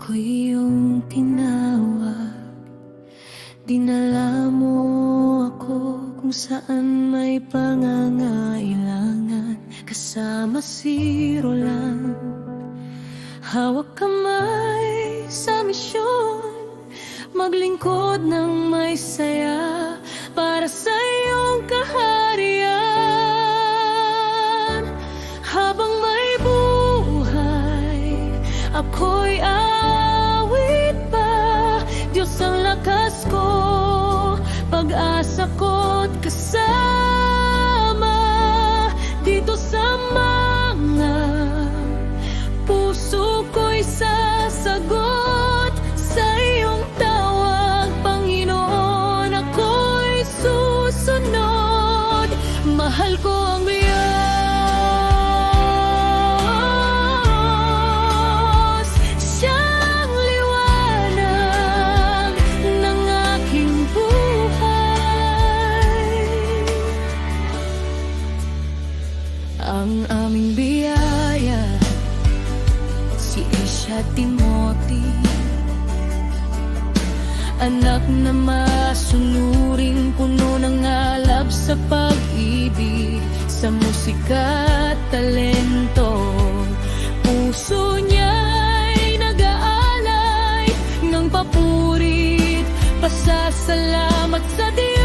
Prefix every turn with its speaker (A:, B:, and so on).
A: Ako'y iyong tinawag, dinala mo ako kung saan may pangangailangan. Kasama si Roland, hawak kamay sa misyon, maglingkod ng may saya para sa iyong kaharian. Habang may buhay, ako'y awit pa. Diyos ang lakas ko, pag-asa ko't kasama dito sa mga puso ko'y sasagot sa iyong tawag, Panginoon. Ako'y susunod, mahal ko ang Diyos, siyang liwanag ng aking buhay. Ang aming biyaya, si Asia Timothy, anak na masunuring, puno ng alab sa pag-ibig, sa musika at talento. Puso niya'y nag-aalay ng papurit, pasasalamat sa Diyos.